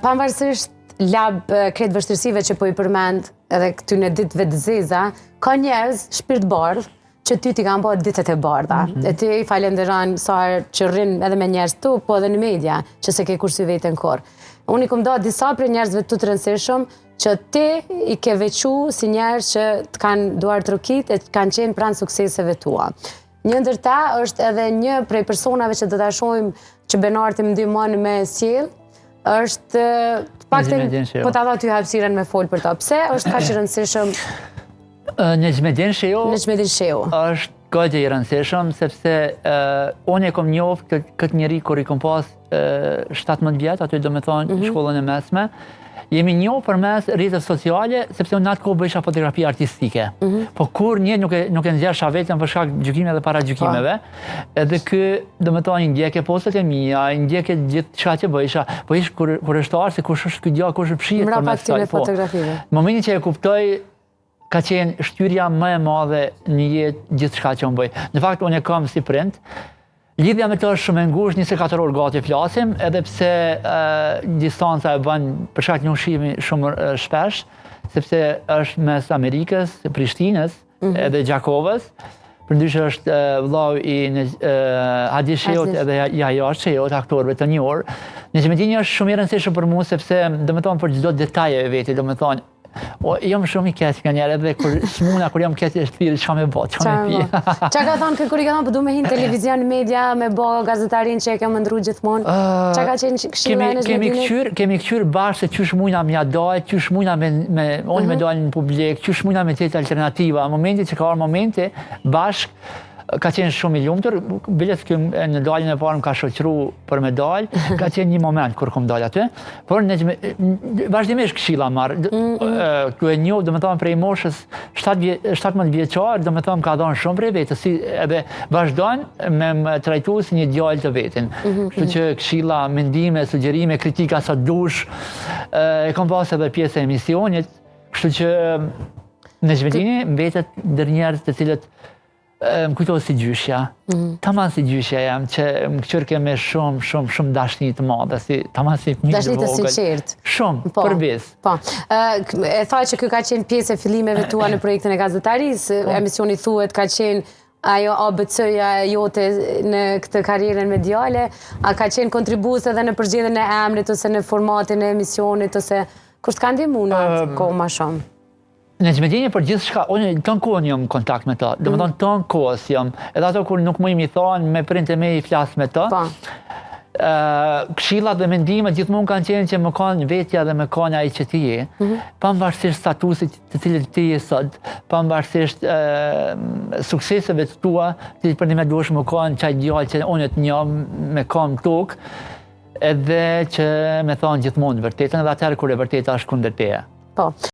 Pavarësisht kretë vështirësive që po i përmend edhe këty në ditëve të zeza, ka njerëz shpirt bardh që ty t'i kanë bërë ditët e bardha. E ti falenderon sa që rrin edhe me njerëz tu, po edhe në media, që se ke kursy veten kur. Unë i kom da disa për njerëzve të rëndësishëm që ti i ke vequ si njerëz që të kanë duar të rukit e kanë qenë pranë sukseseve tua. Një ndër ta është edhe një prej personave që do ta shohim që Benar të më ndihmon me sjell, është po ta dha ty hapësirën me fol për ta. Pse është kaq i rëndësishëm? Necmettin Sheu është goxha i rëndësishëm sepse unë e kom njoft këtë njeri kur i kom pas 17 vjet, aty do me thonë shkollën e mesme. Jemi njohur përmes rrjeteve sociale sepse unë atë kohë bëjsha fotografi artistike. Po kur një nuk e nxjerrsha vetëm për shkak gjykimeve dhe paragjykimeve. Edhe ky, domethënë, i ndjekë postat e mia, i ndjekë gjithë çka që bëjsha. Po ish kurreshtar se kush është ky gjë, kush e fshihet përmes kësaj fotografive. Momentin që e kuptoj ka qenë shtyrja më e madhe në jetë gjithçka që unë bëj. Në fakt unë e kam si prind. Lidhja me të është shumë e ngushtë, 24 orë gati flasim, edhe pse distanca e bën për shkak një ushqimi shumë shpesh, sepse është mes Amerikës, Prishtinës, edhe Gjakovës. Përndryshe është vllau i Hadi Sheut edhe Yahya Sheut, aktorëve të njohur. Necmettin është shumë i rëndësishëm për mua sepse domethënë për çdo detaj e veti, domethënë jam shumë i keq nga njerë edhe kur jam keq e shpirë çka me bë, çka me pi. Qa ka thonë kur i ka thonë po du me hin televizion, media, me bë gazetarin që e ke mëndru gjithmonë? Qa ka qenë këshilla e Necmettinit? Kemi kthyer bashkë se qysh mujna m'ja dal, qysh mujna unë me dalë në publik, qysh mujna me tjetë alternativa. Momenti që ka arë momenti, bashkë, ka qenë shumë i lumtur, bilet në daljen e parë më ka shoqëru për me dalë, ka qenë një moment kur kom dalë aty, por vazhdimisht këshilla marr. Ku e njoh, domethënë prej moshës 17 vjeçar, domethënë ka dhënë shumë prej vetës, edhe vazhdon me më trajtu si një djalë të vetin. Kështu që këshilla, mendime, sugjerime, kritika sa dush, e kam pas edhe pjesë e emisionit, kështu që Necmettini mbetet ndër njerëz të cilët më kujtohet si gjyshja. Tamam si gjyshja jam, që më këqyrke me shumë dashni të madhe, tamam si fëmijë të vogël. Dashni të sinqert. Shumë, përbes. Po. E tha që ky ka qenë pjesë e fillimeve tua në projektin e gazetarisë, emisioni thuhet ka qenë ajo ABC-ja jote në këtë karrierën mediale, a ka qenë kontribues edhe në përgjedhjen e emrit ose në formatin e emisionit ose kur s'ka ndihmuar në atë kohë më shumë? Necmettini për gjithçka, unë ton kohën jam në kontakt me ta. Domethënë ton kohës jam, edhe ato kur nuk më i thonë me prindët e mi i flas me ta. Këshillat dhe mendimet gjithmonë kanë qenë që më kanë vetja dhe më kanë ai që ti je. Pavarësisht statusit të cilët ti je sot, pavarësisht sukseseve të tua, ti për një duhesh më kanë çaj djalë që unë të njoh me kam tok, edhe që më thonë gjithmonë vërtetën edhe atëherë kur e vërteta është kundër teje. Po.